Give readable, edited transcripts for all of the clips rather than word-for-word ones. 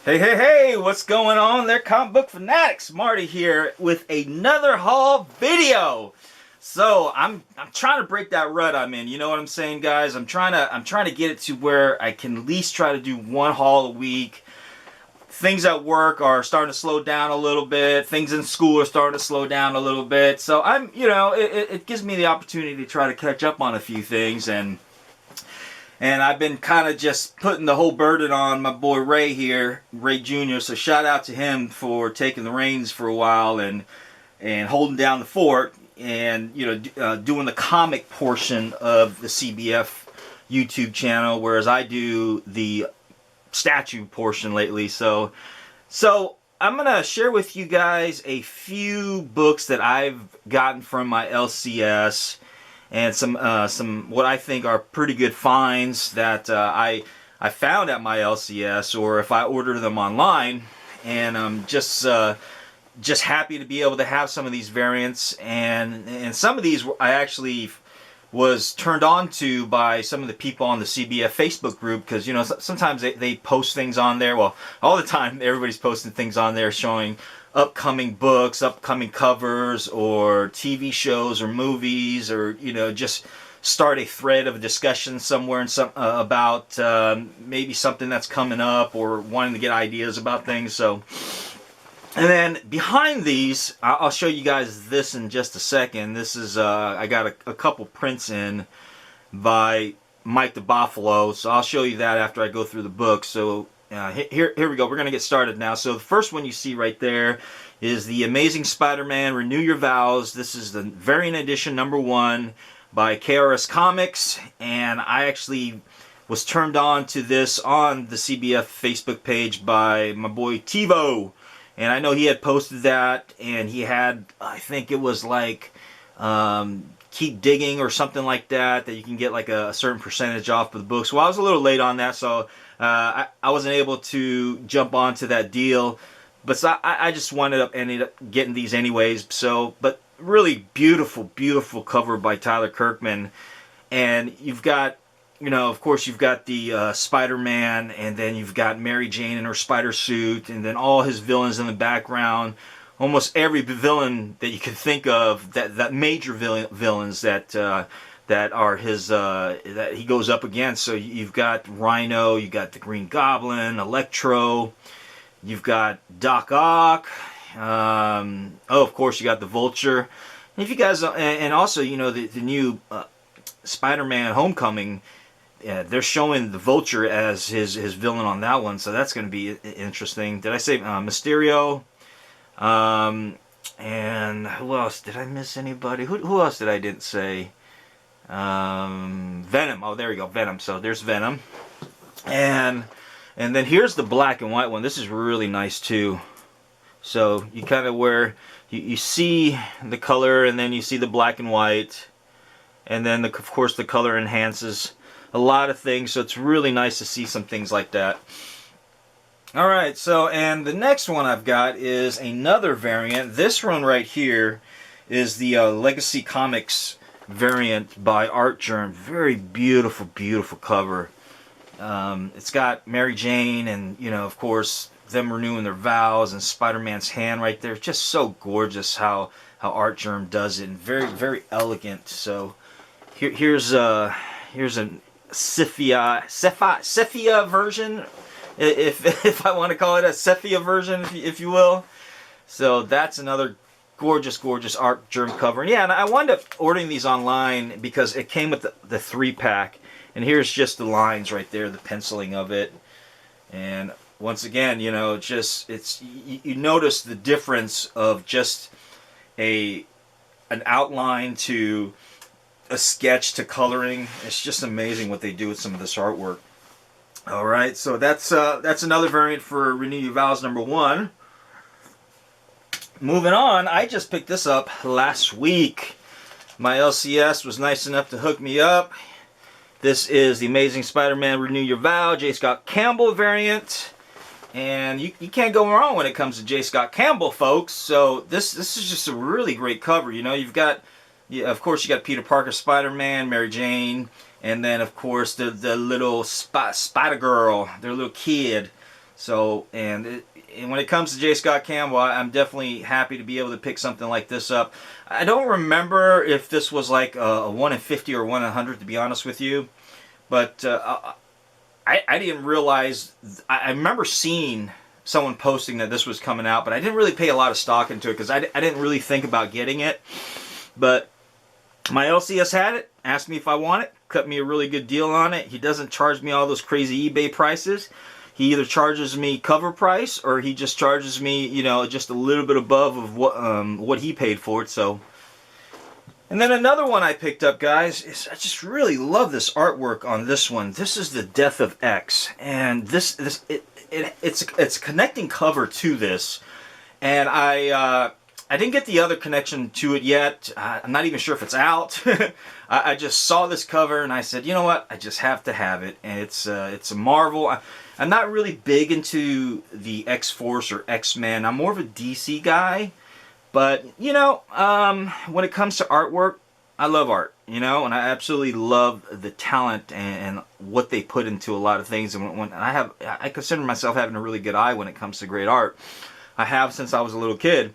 Hey, hey, hey, what's going on there, comic book fanatics? Marty here with another haul video. So I'm trying to break that rut I'm in. You know what I'm saying, guys? I'm trying to get it to where I can at least try to do one haul a week. Things at work are starting to slow down a little bit. Things in school are starting to slow down a little bit. So it gives me the opportunity to try to catch up on a few things, and I've been kind of just putting the whole burden on my boy Ray here, Ray Jr. So shout out to him for taking the reins for a while and holding down the fort, and doing the comic portion of the CBF YouTube channel, whereas I do the statue portion lately. So I'm gonna share with you guys a few books that I've gotten from my LCS, and some what I think are pretty good finds that I found at my LCS, or if I order them online. And I'm just happy to be able to have some of these variants, and some of these I actually was turned on to by some of the people on the CBF Facebook group, because sometimes they post things on there. Well, all the time everybody's posting things on there showing upcoming books, upcoming covers, or TV shows or movies, or just start a thread of a discussion somewhere and about maybe something that's coming up, or wanting to get ideas about things. So, and then behind these, I'll show you guys this in just a second. This is I got a couple prints in by Mike the Buffalo, so I'll show you that after I go through the book. So here we go. We're going to get started now. So the first one you see right there is the Amazing Spider-Man Renew Your Vows. This is the variant edition #1 by KRS Comics, and I actually was turned on to this on the CBF Facebook page by my boy TiVo, and I know he had posted that, and he had, I think it was like keep digging or something like that you can get like a certain percentage off of the book. So I was a little late on that, so I wasn't able to jump onto that deal, but so I just ended up getting these anyways. So, but really beautiful cover by Tyler Kirkman, and you've got, of course, you've got the Spider-Man, and then you've got Mary Jane in her spider suit, and then all his villains in the background. Almost every villain that you could think of, that major villains that are his, that he goes up against. So you've got Rhino, you got the Green Goblin, Electro, you've got Doc Ock. Of course, you got the Vulture. And if you guys, and also the new Spider-Man Homecoming. Yeah, they're showing the Vulture as his villain on that one, so that's going to be interesting. Did I say Mysterio? And who else? Did I miss anybody? Who else did I didn't say? Venom. Oh, there we go, Venom. So there's Venom, and then here's the black and white one. This is really nice too. So you kind of you see the color, and then you see the black and white, and then of course the color enhances a lot of things, so it's really nice to see some things like that. Alright, so, and the next one I've got is another variant. This one right here is the Legacy Comics variant by Art Germ. Very beautiful cover. It's got Mary Jane and, of course, them renewing their vows, and Spider-Man's hand right there. Just so gorgeous how Art Germ does it, and very elegant. So here's a Sepia version, if I want to call it a Sepia version, if you will. So that's another gorgeous Art Germ cover. And yeah, and I wound up ordering these online because it came with the 3-pack, and here's just the lines right there, the penciling of it. And once again, you notice the difference of just an outline to a sketch to coloring. It's just amazing what they do with some of this artwork. All right, so that's another variant for Renew Your Vows #1. Moving on, I just picked this up last week. My LCS was nice enough to hook me up. This is the Amazing Spider-Man Renew Your Vow J. Scott Campbell variant, and you can't go wrong when it comes to J. Scott Campbell, folks. So this is just a really great cover. You've got, of course, you got Peter Parker, Spider-Man, Mary Jane, and then of course the little Spider Girl, their little kid. So, and when it comes to J. Scott Campbell, I'm definitely happy to be able to pick something like this up. I don't remember if this was like a 1 in 50 or 1 in 100, to be honest with you. But I didn't realize, I remember seeing someone posting that this was coming out, but I didn't really pay a lot of stock into it because I didn't really think about getting it. But my LCS had it, asked me if I want it, cut me a really good deal on it. He doesn't charge me all those crazy eBay prices. He either charges me cover price or he just charges me, you know, just a little bit above of what he paid for it. So, and then another one I picked up, guys, is I just really love this artwork on this one. This is the Death of X, and it's a connecting cover to this, and I didn't get the other connection to it yet. I'm not even sure if it's out. I just saw this cover and I said, you know what? I just have to have it. And it's a Marvel. I'm not really big into the X-Force or X-Men. I'm more of a DC guy. But, you know, when it comes to artwork, I love art, you know, and I absolutely love the talent and what they put into a lot of things. And when I consider myself having a really good eye when it comes to great art. I have since I was a little kid.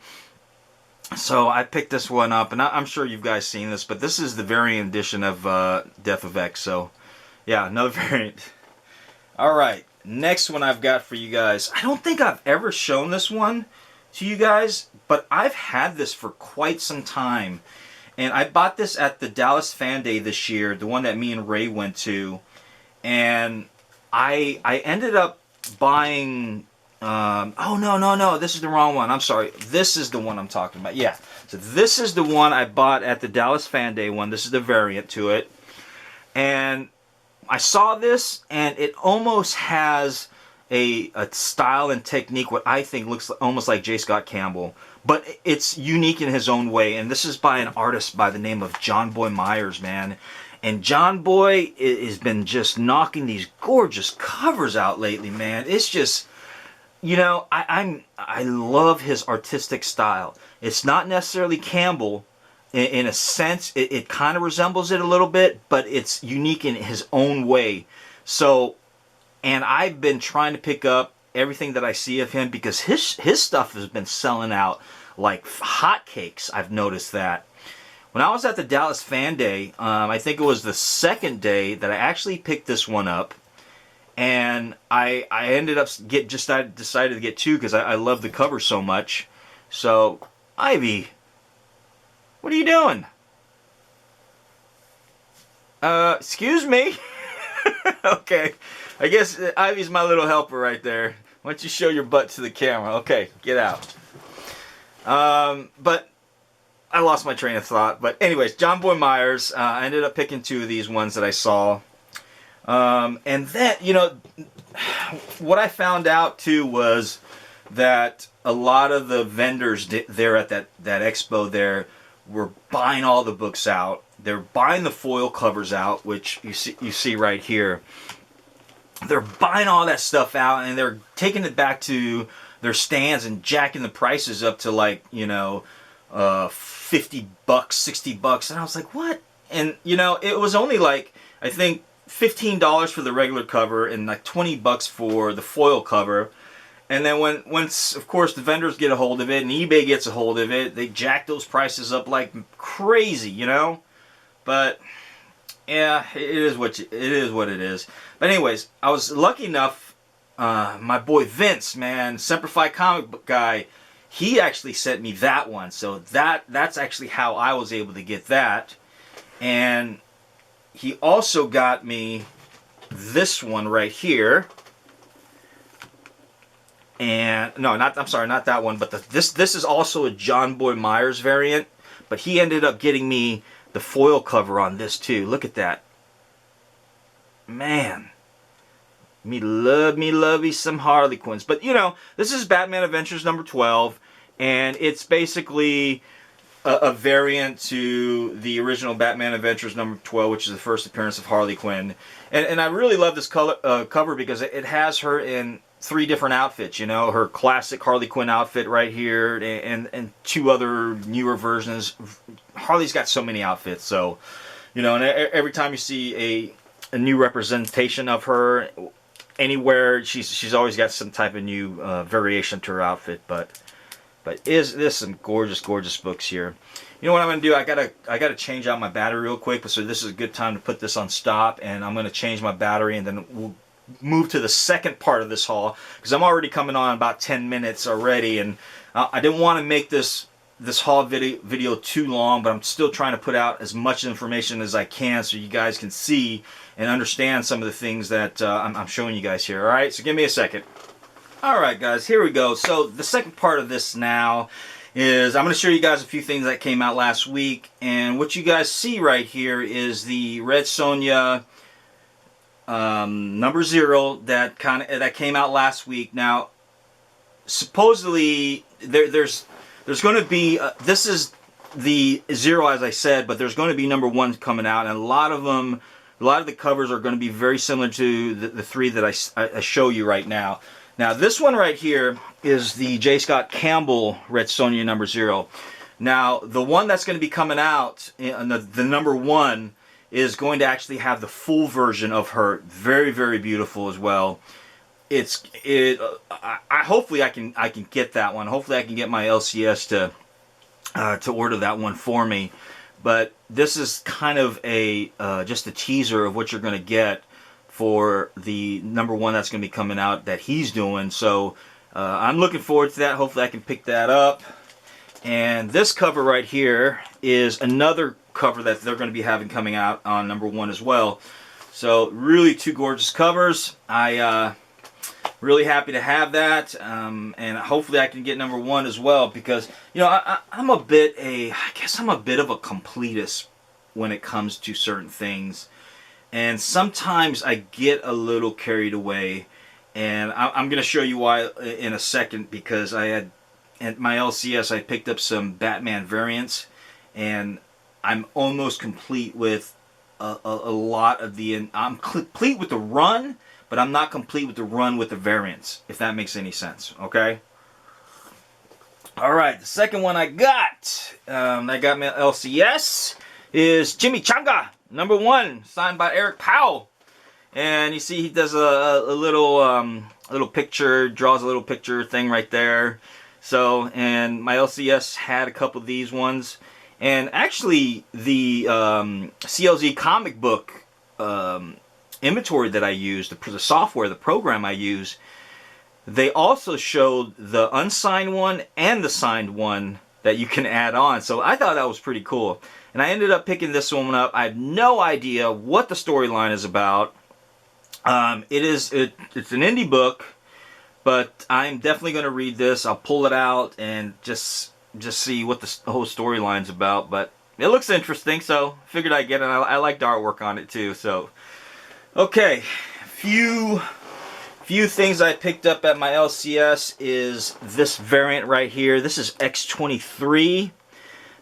So I picked this one up, and I'm sure you guys seen this, but this is the variant edition of Death of X. So, yeah, another variant. All right, next one I've got for you guys. I don't think I've ever shown this one to you guys, but I've had this for quite some time. And I bought this at the Dallas Fan Day this year, the one that me and Ray went to. And I ended up buying... oh, no, this is the wrong one. I'm sorry. This is the one I'm talking about. Yeah. So this is the one I bought at the Dallas Fan Day one. This is the variant to it. And I saw this, and it almost has a style and technique, what I think looks almost like J. Scott Campbell. But it's unique in his own way. And this is by an artist by the name of John Boy Myers, man. And John Boy has been just knocking these gorgeous covers out lately, man. It's just... You know, I love his artistic style. It's not necessarily Campbell in a sense. It kind of resembles it a little bit, but it's unique in his own way. So, and I've been trying to pick up everything that I see of him because his stuff has been selling out like hotcakes. I've noticed that. When I was at the Dallas Fan Day, I think it was the second day that I actually picked this one up. And I ended up decided to get two because I love the cover so much. So, Ivy, what are you doing? Excuse me? Okay, I guess Ivy's my little helper right there. Why don't you show your butt to the camera? Okay, get out. But I lost my train of thought. But anyways, John Boy Myers, I ended up picking two of these ones that I saw. And then, you know, what I found out too was that a lot of the vendors there at that expo there were buying all the books out. They're buying the foil covers out, which you see right here. They're buying all that stuff out and they're taking it back to their stands and jacking the prices up to like, you know, $50, $60. And I was like, what? And, you know, it was only like, I think, $15 for the regular cover and like $20 for the foil cover. And then once of course the vendors get a hold of it and eBay gets a hold of it, they jack those prices up like crazy, you know. But yeah, it is what it is. But anyways, I was lucky enough. My boy Vince, man, Semper Fi comic book guy, he actually sent me that one. So that's actually how I was able to get that. And he also got me this one right here. And no, I'm sorry, not that one, but this is also a John Boy Myers variant, but he ended up getting me the foil cover on this too. Look at that. Man. Me love me some Harley Quinns. But you know, this is Batman Adventures number 12, and it's basically a variant to the original Batman Adventures number 12, which is the first appearance of Harley Quinn. And I really love this cover because it has her in 3 different outfits, you know, her classic Harley Quinn outfit right here, and 2 other newer versions. Harley's got so many outfits, so, you know, and every time you see a new representation of her, anywhere. She's always got some type of new variation to her outfit. But is this some gorgeous books here? You know what I'm gonna do? I gotta change out my battery real quick. So this is a good time to put this on stop, and I'm gonna change my battery, and then we'll move to the second part of this haul, because I'm already coming on about 10 minutes already, and I didn't want to make this haul video too long, but I'm still trying to put out as much information as I can so you guys can see and understand some of the things that I'm showing you guys here. All right, so give me a second. All right, guys, here we go. So the second part of this now is I'm going to show you guys a few things that came out last week, and what you guys see right here is the Red Sonja number 0 that came out last week. Now, supposedly there's going to be this is the 0, as I said, but there's going to be number 1 coming out, and a lot of the covers are going to be very similar to the 3 that I show you right now. Now, this one right here is the J. Scott Campbell Red Sonja number 0. Now, the one that's going to be coming out, the number 1, is going to actually have the full version of her. Very, very beautiful as well. Hopefully I can get that one. Hopefully I can get my LCS to order that one for me. But this is kind of just a teaser of what you're going to get for the number 1 that's going to be coming out that he's doing. So I'm looking forward to that. Hopefully I can pick that up. And this cover right here is another cover that they're going to be having coming out on number 1 as well. So really 2 gorgeous covers. I really happy to have that, and hopefully I can get number 1 as well, because you know I'm a bit of a completist when it comes to certain things, and sometimes I get a little carried away, and I'm going to show you why in a second, because I had at my LCS I picked up some Batman variants, and I'm almost complete with a lot of I'm complete with the run, but I'm not complete with the run with the variants, if that makes any sense, okay? Alright, the second one I got my LCS, is Chimichanga, number 1, signed by Eric Powell. And you see he does a little picture, draws a little picture thing right there. So, and my LCS had a couple of these ones. And actually, the CLZ comic book inventory that I use, the software, the program I use, they also showed the unsigned one and the signed one that you can add on. So I thought that was pretty cool. And I ended up picking this one up. I have no idea what the storyline is about. It's an indie book, but I'm definitely going to read this. I'll pull it out and just see what the whole storyline's about. But it looks interesting, so figured I'd get it. I liked the artwork on it too. So, okay, few things I picked up at my LCS is this variant right here. This is X23.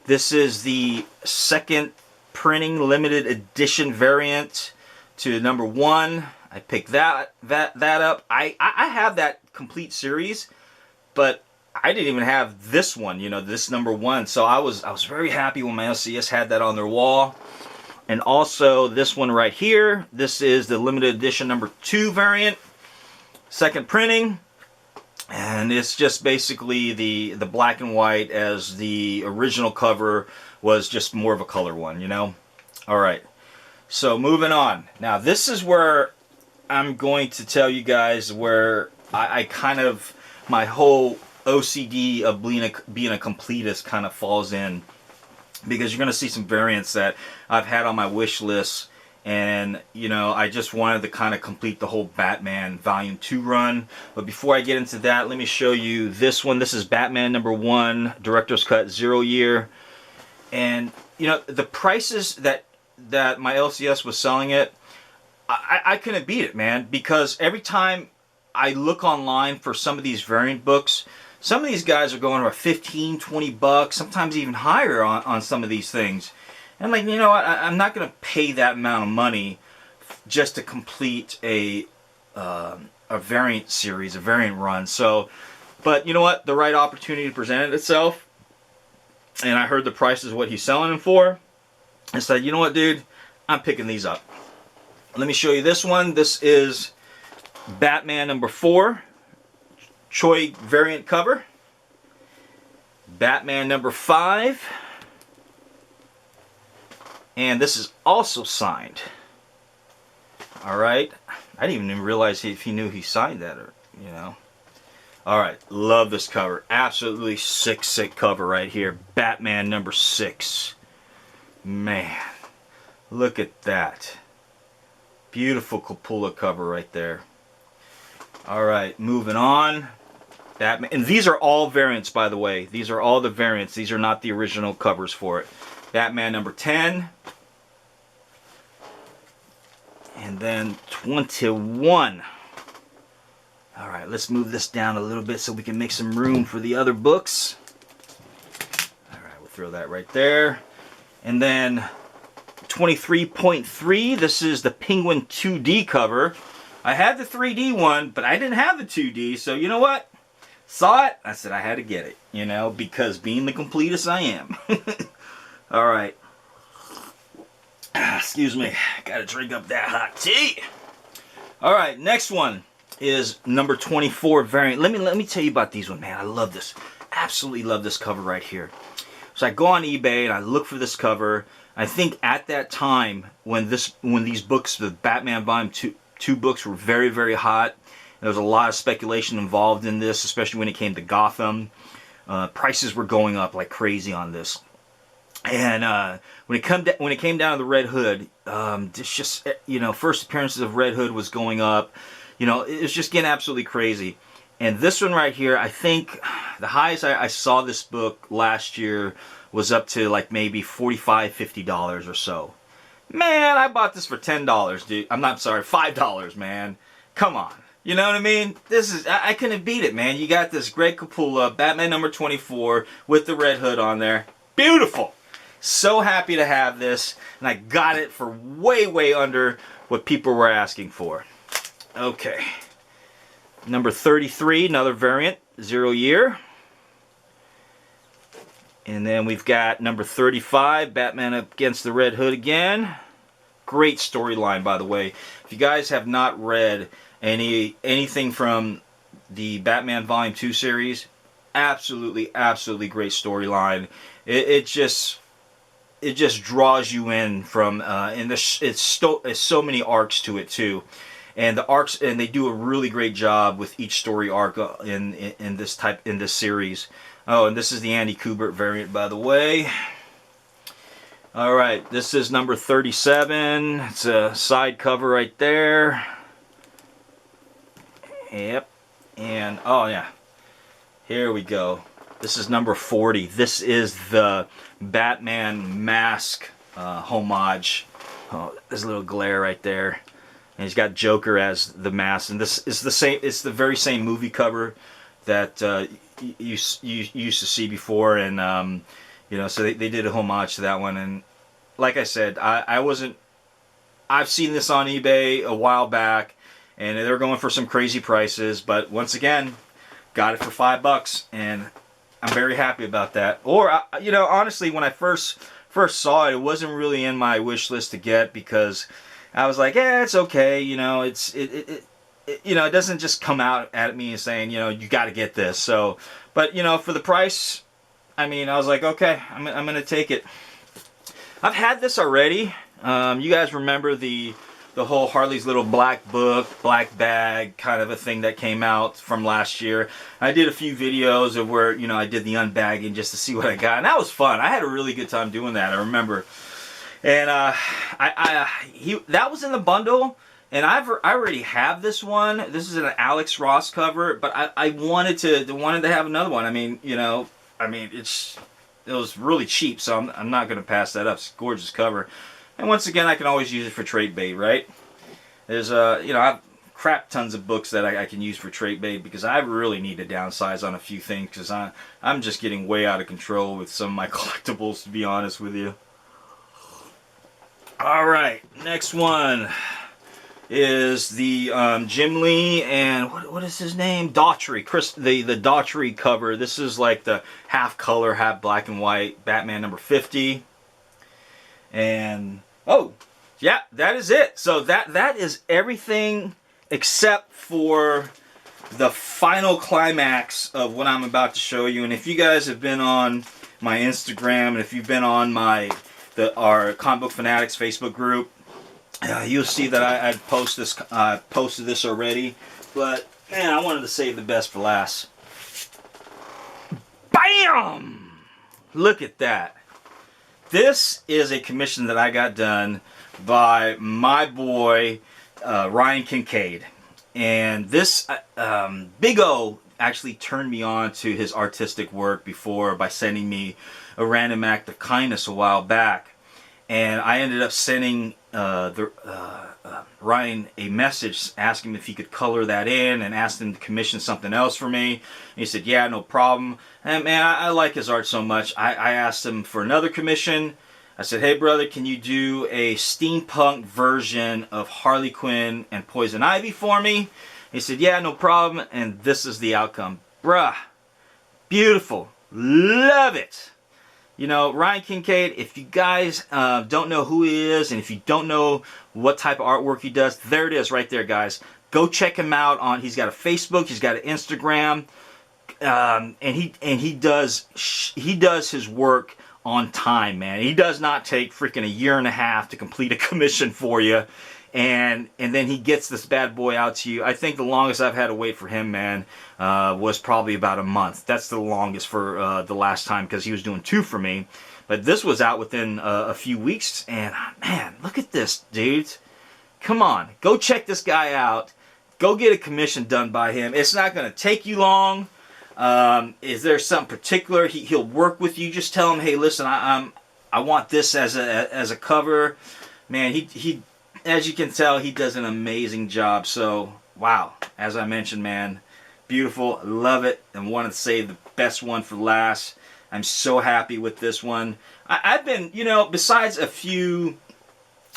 This is the second printing limited edition variant to number 1. I picked that up. I have that complete series, but I didn't even have this one, you know, this number 1. So I was very happy when my LCS had that on their wall. And also this one right here. This is the limited edition number 2 variant, second printing, and it's just basically the black and white, as the original cover was just more of a color one, you know. All right, so moving on. Now this is where I'm going to tell you guys where I kind of, my whole OCD of being a completist kind of falls in, because you're going to see some variants that I've had on my wish list, and you know, I just wanted to kind of complete the whole Batman Volume 2 run. But before I get into that, let me show you this one. This is Batman number 1, Director's Cut 0 year. And you know, the prices that my LCS was selling it, I couldn't beat it, man, because every time I look online for some of these variant books, some of these guys are going for 15, 20 bucks, sometimes even higher on some of these things. And I'm like, you know what, I'm not going to pay that amount of money just to complete a variant series, a variant run. So, but you know what, the right opportunity presented itself, and I heard the price is what he's selling them for, and said, you know what, dude, I'm picking these up. Let me show you this one. This is Batman number 4, Choi variant cover. Batman number 5. And this is also signed. Alright. I didn't even realize if he knew he signed that, or, you know. Alright, love this cover. Absolutely sick cover right here. Batman number 6. Man, look at that. Beautiful Coppola cover right there. Alright, moving on. Batman, and these are all variants, by the way. These are all the variants. These are not the original covers for it. Batman number 10. And then 21. Alright, let's move this down a little bit so we can make some room for the other books. Alright, we'll throw that right there. And then 23.3, this is the Penguin 2D cover. I had the 3D one, but I didn't have the 2D, so you know what? Saw it, I said I had to get it, you know, because being the completest I am. Alright. Excuse me, gotta drink up that hot tea. Alright, next one is number 24 variant. Let me tell you about these one, man. I love this. Absolutely love this cover right here. So I go on eBay and I look for this cover. I think at that time when these books, the Batman Volume 2 books, were very, very hot. There was a lot of speculation involved in this, especially when it came to Gotham. Prices were going up like crazy on this. And when it came down to the Red Hood, just you know, first appearances of Red Hood was going up. You know, it was just getting absolutely crazy. And this one right here, I think the highest I saw this book last year was up to like maybe $45, $50 or so. Man, I bought this for $10, dude. I'm not sorry, $5, man. Come on. You know what I mean? This is, I couldn't beat it, man. You got this great Coppola, Batman number 24 with the Red Hood on there. Beautiful. So happy to have this. And I got it for way, way under what people were asking for. Okay. Number 33, another variant, 0 year. And then we've got number 35, Batman up against the Red Hood again. Great storyline, by the way. If you guys have not read anything from the Batman Volume 2 series, absolutely great storyline. It just draws you in from and it's so many arcs to it too. And the arcs, and they do a really great job with each story arc in this series. Oh, and this is the Andy Kubert variant, by the way. All right, this is number 37. It's a side cover right there. Yep. And oh yeah, here we go. This is number 40. This is the Batman mask homage. Oh, there's a little glare right there. And he's got Joker as the mask, and this is the same. It's the very same movie cover that you used to see before, and you know, so they did a homage to that one. And like I said, I've seen this on eBay a while back, and they're going for some crazy prices. But once again, got it for $5, and I'm very happy about that. Or you know, honestly, when I first saw it, it wasn't really in my wish list to get, because I was like, yeah, it's okay, you know, you know, it doesn't just come out at me and saying, you know, you got to get this. So, but you know, for the price, I mean, I was like, okay, I'm gonna take it. I've had this already. You guys remember the whole Harley's Little Black Book, Black Bag kind of a thing that came out from last year. I did a few videos of where, you know, I did the unbagging just to see what I got, and that was fun. I had a really good time doing that, I remember. And that was in the bundle, and I already have this one. This is an Alex Ross cover, but I wanted to have another one. I mean, you know, it was really cheap, so I'm not going to pass that up. It's a gorgeous cover, and once again, I can always use it for trade bait, right? There's you know, I've crap tons of books that I can use for trade bait, because I really need to downsize on a few things, because I'm just getting way out of control with some of my collectibles, to be honest with you. Alright, next one is the Jim Lee and what is his name? Daughtry. The Daughtry cover. This is like the half color, half black and white Batman number 50. And oh, yeah, that is it. So that is everything except for the final climax of what I'm about to show you. And if you guys have been on my Instagram, and if you've been on our Comic Book Fanatics Facebook group, you'll see that I posted this already. But man, I wanted to save the best for last. Bam! Look at that. This is a commission that I got done by my boy Ryan Kincaid. And this Big O actually turned me on to his artistic work before by sending me a random act of kindness a while back. And I ended up sending Ryan a message asking him if he could color that in, and asked him to commission something else for me. And he said, yeah, no problem. And man, I like his art so much. I asked him for another commission. I said, hey brother, can you do a steampunk version of Harley Quinn and Poison Ivy for me? He said, yeah, no problem. And this is the outcome. Bruh, beautiful. Love it. You know, Ryan Kincaid, if you guys don't know who he is, and if you don't know what type of artwork he does, there it is right there, guys. Go check him out he's got a Facebook, he's got an Instagram, and he does his work on time, man. He does not take freaking a year and a half to complete a commission for you. And then he gets this bad boy out to you. I think the longest I've had to wait for him, man, was probably about a month. That's the longest for the last time, because he was doing 2 for me. But this was out within a few weeks. And man, look at this, dude. Come on, go check this guy out. Go get a commission done by him. It's not going to take you long. Is there something particular? He'll work with you. Just tell him, hey, listen, I want this as a cover. Man, he as you can tell, he does an amazing job. So, wow. As I mentioned, man, beautiful. Love it. And wanted to save the best one for last. I'm so happy with this one. I've been, you know, besides a few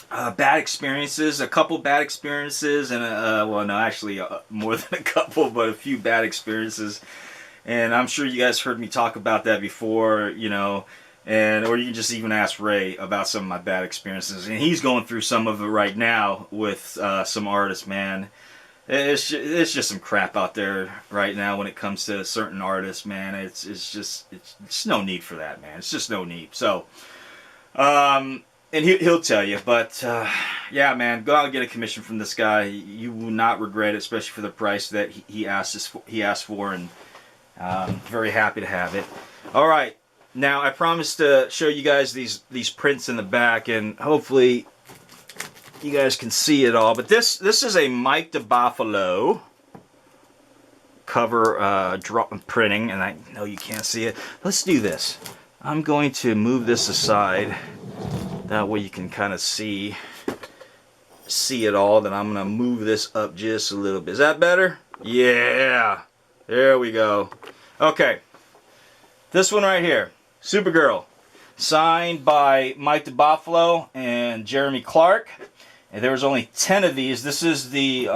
bad experiences, a couple bad experiences, and well, no, actually more than a couple, but a few bad experiences. And I'm sure you guys heard me talk about that before, you know. Or you can just even ask Ray about some of my bad experiences, and he's going through some of it right now with some artists. Man, it's just some crap out there right now when it comes to certain artists. Man, it's just no need for that, man. It's just no need. So, and he'll tell you, but yeah, man, go out and get a commission from this guy. You will not regret it, especially for the price that he asked for, and very happy to have it. All right. Now, I promised to show you guys these prints in the back, and hopefully you guys can see it all. But this is a Mike DeBuffalo cover printing, and I know you can't see it. Let's do this. I'm going to move this aside. That way you can kind of see it all. Then I'm going to move this up just a little bit. Is that better? Yeah. There we go. Okay. This one right here. Supergirl, signed by Mike DeBuffalo and Jeremy Clark. And there was only 10 of these. This is the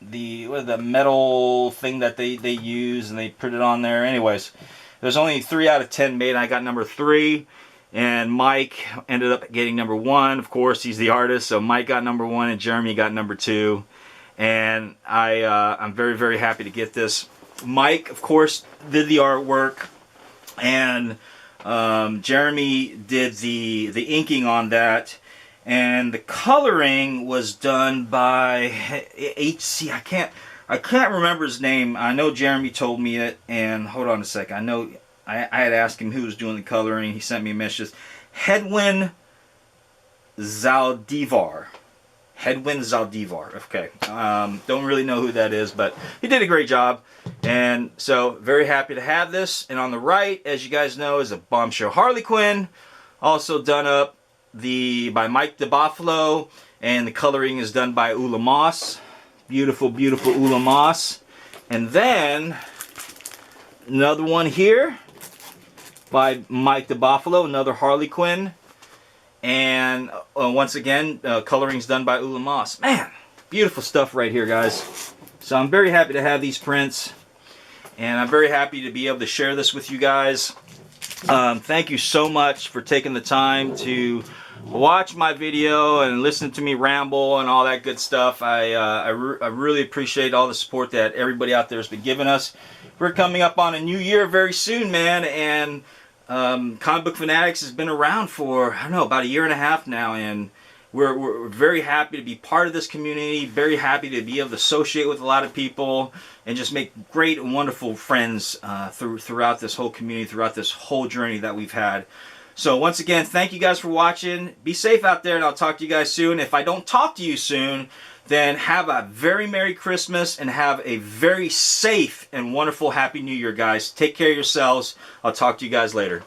metal thing that they use, and they put it on there. Anyways, there's only 3 out of 10 made. I got number 3, and Mike ended up getting number 1. Of course, he's the artist, so Mike got number 1 and Jeremy got number 2. And I'm very, very happy to get this. Mike, of course, did the artwork. And Jeremy did the inking on that, and the coloring was done by HC. I can't remember his name. I know Jeremy told me it, and hold on a second. I know I had asked him who was doing the coloring. He sent me a message. Hedwin Zaldivar. Okay. Don't really know who that is, but he did a great job. And so, very happy to have this. And on the right, as you guys know, is a Bombshell Harley Quinn. Also done up by Mike DeBuffalo. And the coloring is done by Ula Moss. Beautiful, beautiful Ula Moss. And then, another one here by Mike DeBuffalo. Another Harley Quinn. And once again, coloring's done by Ula Moss. Man, beautiful stuff right here, guys. So I'm very happy to have these prints, and I'm very happy to be able to share this with you guys. Thank you so much for taking the time to watch my video and listen to me ramble and all that good stuff. I really appreciate all the support that everybody out there has been giving us. We're coming up on a new year very soon, man, and Comic Book Fanatics has been around for, I don't know, about a year and a half now, and we're very happy to be part of this community, very happy to be able to associate with a lot of people and just make great and wonderful friends throughout this whole community, throughout this whole journey that we've had. So once again, thank you guys for watching. Be safe out there, and I'll talk to you guys soon. If I don't talk to you soon, then have a very Merry Christmas and have a very safe and wonderful Happy New Year, guys. Take care of yourselves. I'll talk to you guys later.